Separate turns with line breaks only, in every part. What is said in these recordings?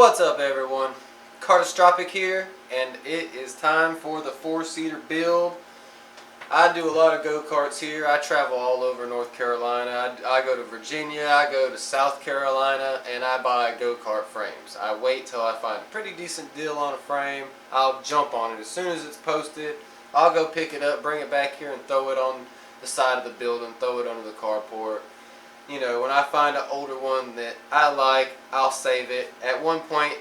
What's up, everyone? Cartostropic here, and it is time for the four-seater build. I do a lot of go-karts here. I travel all over North Carolina. I go to Virginia, I go to South Carolina, and I buy go-kart frames. I wait till I find a pretty decent deal on a frame. I'll jump on it as soon as it's posted. I'll go pick it up, bring it back here, and throw it on the side of the building, throw it under the carport. You know, when I find an older one that I like, I'll save it. At one point,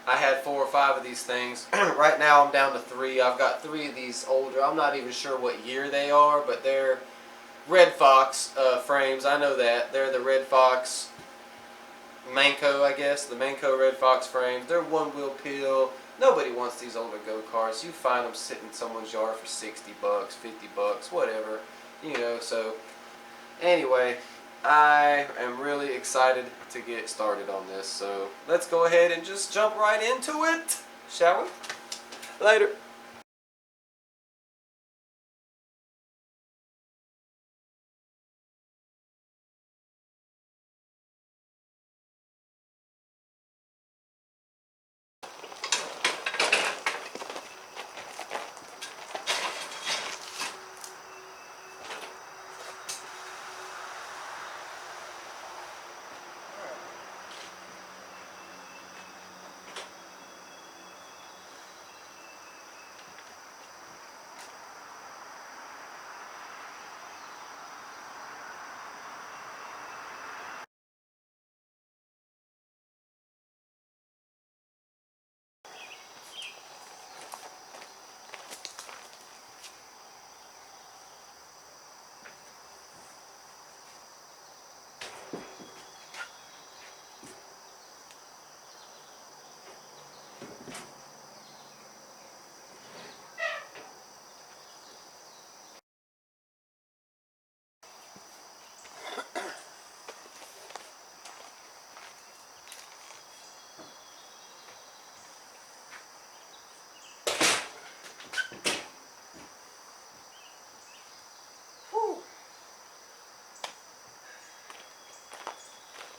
I had 4 or 5 of these things. Right now, I'm down to 3. I've got 3 of these older. I'm not even sure what year they are, but they're Red Fox frames. I know that. They're the Red Fox Manco, I guess. The Manco Red Fox frames. They're one-wheel peel. Nobody wants these older go-karts. You find them sitting in someone's yard for 60 bucks, 50 bucks, whatever. You know, so anyway, I am really excited to get started on this, so let's go ahead and just jump right into it, shall we? Later.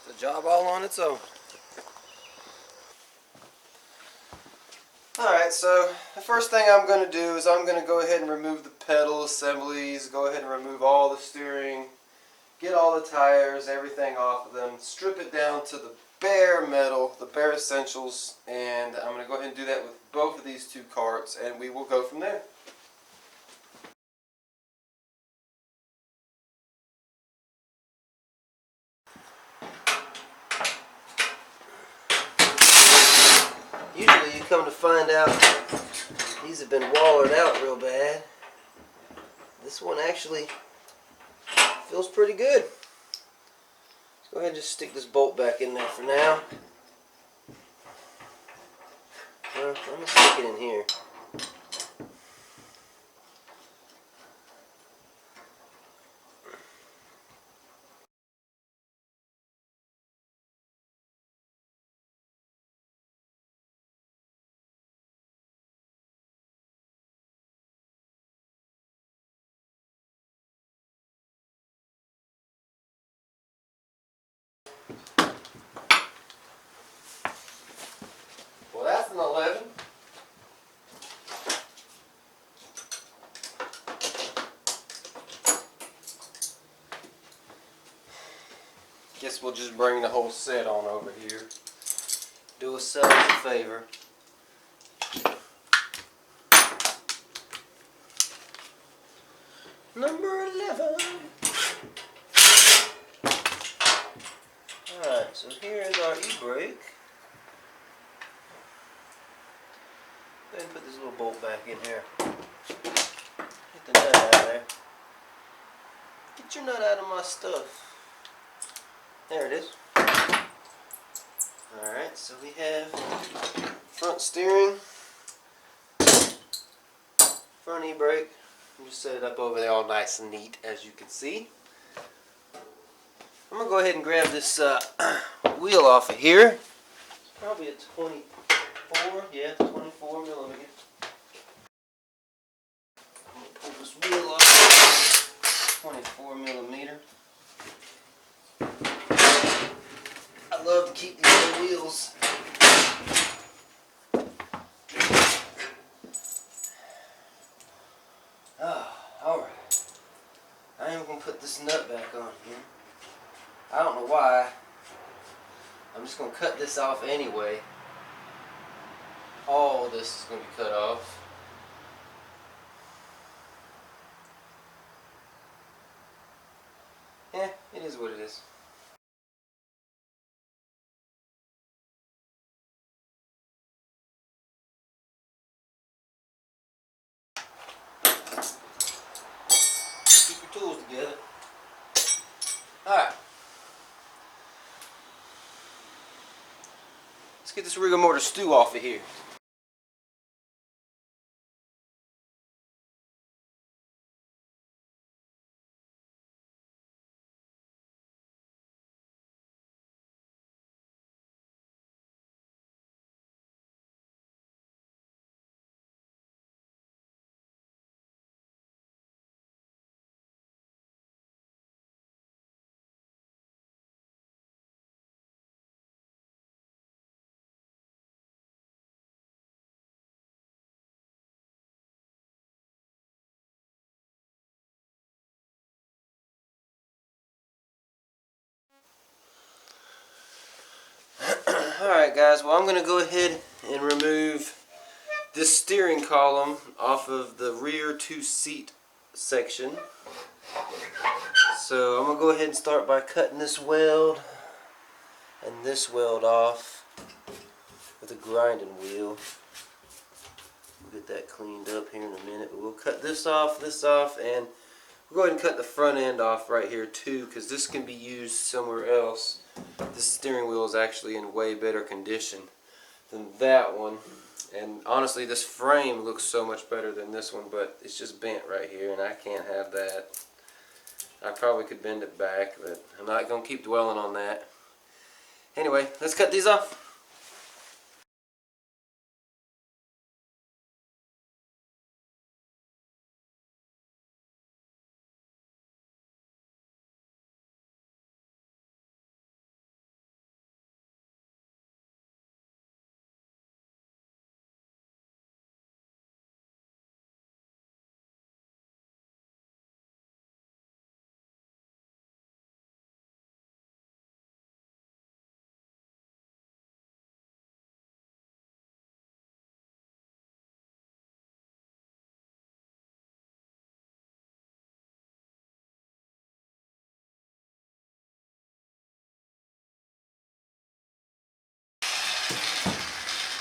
It's a job all on its own. Alright, so the first thing I'm going to do is I'm going to go ahead and remove the pedal assemblies, go ahead and remove all the steering, get all the tires, everything off of them, strip it down to the bare metal, the bare essentials, and I'm going to go ahead and do that with both of these 2 carts, and we will go from there. Usually you come to find out these have been wallered out real bad. This one actually feels pretty good. Let's go ahead and just stick this bolt back in there for now. Well, I'm going to stick it in here. Well, that's an 11. Guess we'll just bring the whole set on over here. Do ourselves a favor. Number 11. Alright, so here is our e-brake. Go ahead and put this little bolt back in here. Get the nut out of there. Get your nut out of my stuff. There it is. Alright, so we have front steering, front e-brake. I'm just set it up over there all nice and neat, as you can see. I'm going to go ahead and grab this wheel off of here. Probably a 24, yeah, 24 millimeter. I'm going to pull this wheel off, 24 millimeter. I love to keep these little wheels this nut back on here. I don't know why. I'm just going to cut this off anyway. All this is going to be cut off. Yeah, it is what it is. Keep your tools together. Alright. Let's get this rigor mortar stew off of here. Alright guys, well I'm going to go ahead and remove this steering column off of the rear two-seat section. So I'm going to go ahead and start by cutting this weld and this weld off with a grinding wheel. We'll get that cleaned up here in a minute, but we'll cut this off, and we'll go ahead and cut the front end off right here too, because this can be used somewhere else. This steering wheel is actually in way better condition than that one, and honestly this frame looks so much better than this one, but it's just bent right here and I can't have that. I probably could bend it back, but I'm not going to keep dwelling on that. Anyway, let's cut these off.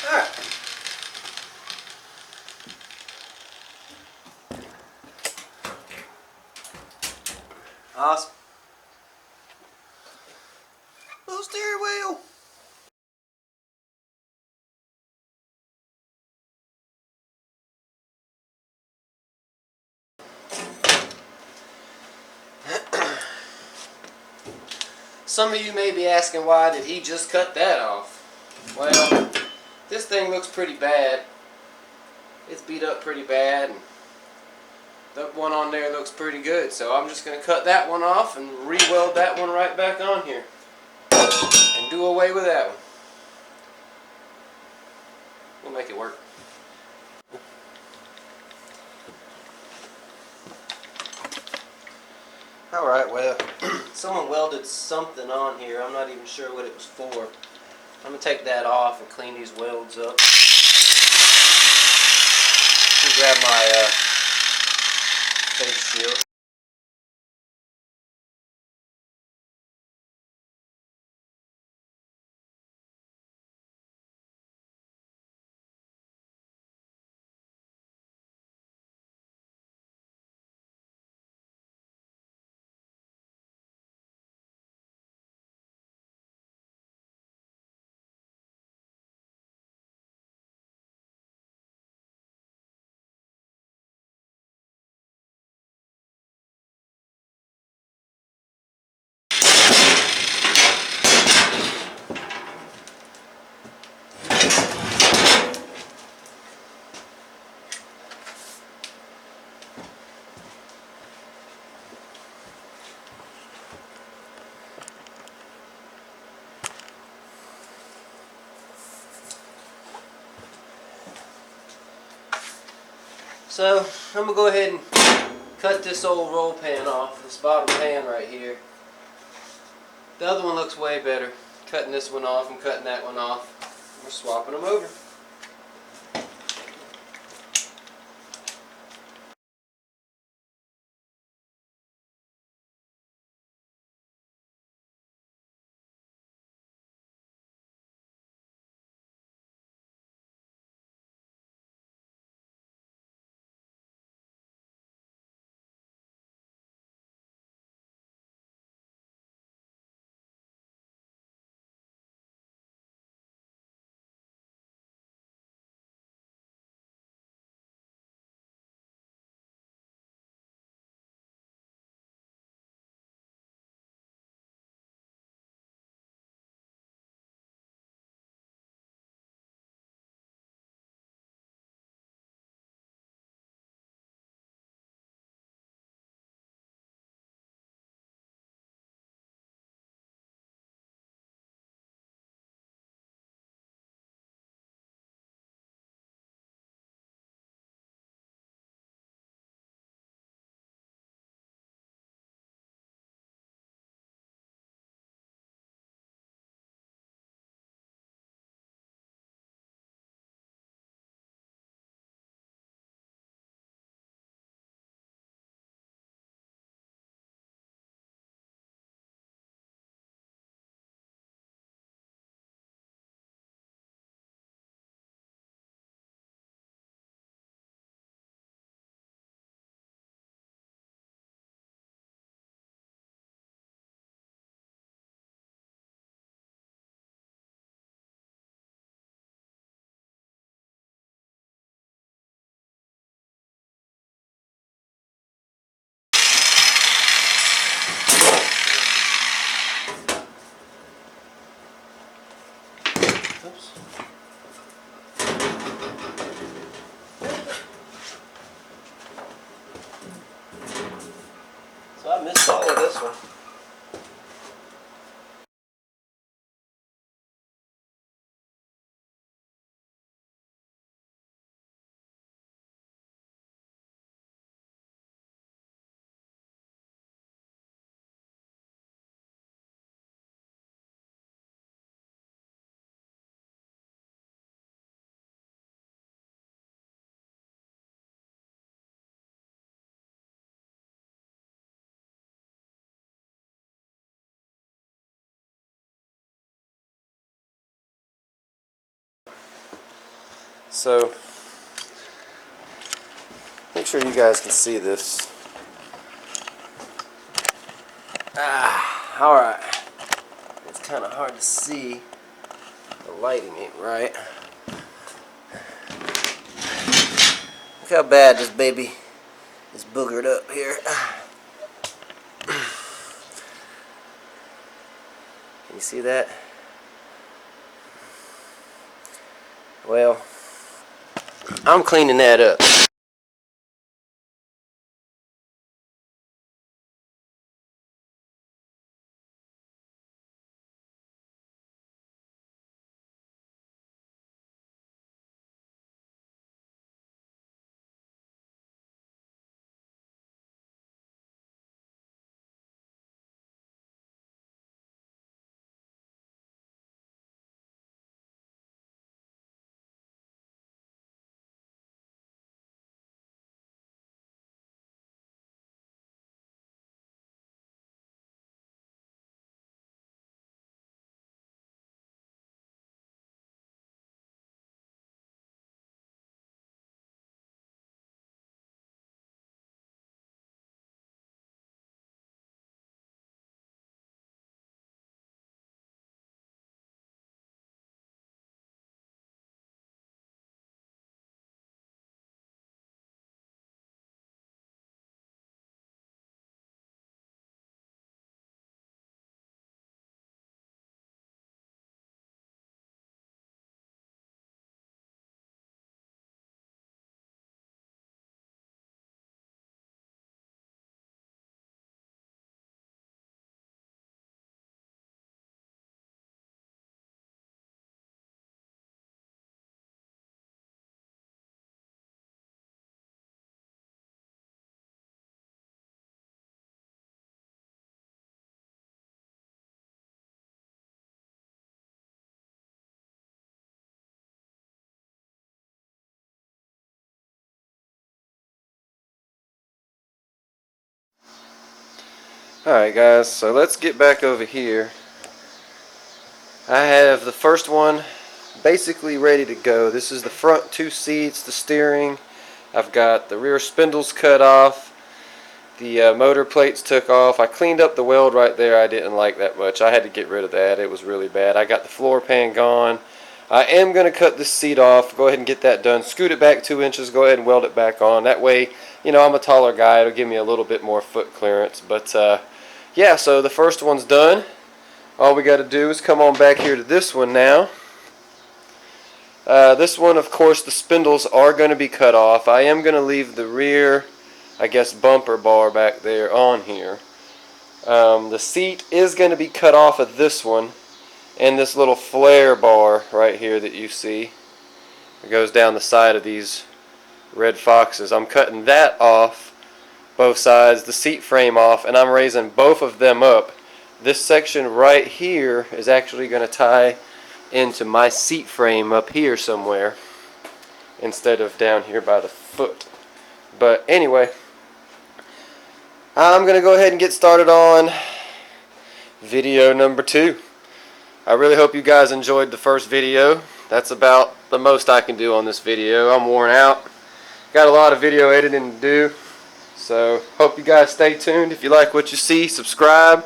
Alright. Awesome. Little steering wheel. Some of you may be asking, why did he just cut that off? Well, this thing looks pretty bad. It's beat up pretty bad, and that one on there looks pretty good, so I'm just going to cut that one off and re-weld that one right back on here and do away with that one. We'll make it work. Alright, well, someone welded something on here. I'm not even sure what it was for. I'm going to take that off and clean these welds up. Grab my face shield. So I'm going to go ahead and cut this old roll pan off, this bottom pan right here. The other one looks way better. Cutting this one off and cutting that one off. We're swapping them over. Oops. So I missed all of this one. So, make sure you guys can see this. Alright. It's kind of hard to see. The lighting ain't right. Look how bad this baby is boogered up here. Can you see that? Well, I'm cleaning that up. Alright guys, so let's get back over here. I have the first one basically ready to go. This is the front two seats, the steering. I've got the rear spindles cut off. The motor plates took off. I cleaned up the weld right there. I didn't like that much. I had to get rid of that. It was really bad. I got the floor pan gone. I am going to cut this seat off. Go ahead and get that done. Scoot it back 2 inches. Go ahead and weld it back on. That way, you know, I'm a taller guy. It'll give me a little bit more foot clearance. But, yeah, so the first one's done. All we got to do is come on back here to this one now. This one, of course, the spindles are going to be cut off. I am going to leave the rear, I guess, bumper bar back there on here. The seat is going to be cut off of this one, and this little flare bar right here that you see. It goes down the side of these red foxes. I'm cutting that off, both sides, the seat frame off, and I'm raising both of them up. This section right here is actually going to tie into my seat frame up here somewhere instead of down here by the foot. But anyway, I'm going to go ahead and get started on video number 2. I really hope you guys enjoyed the first video. That's about the most I can do on this video. I'm worn out. Got a lot of video editing to do. So hope you guys stay tuned. If you like what you see, subscribe.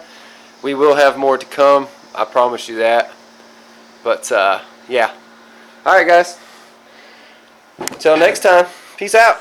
We will have more to come. I promise you that. But yeah. Alright guys. Until next time. Peace out.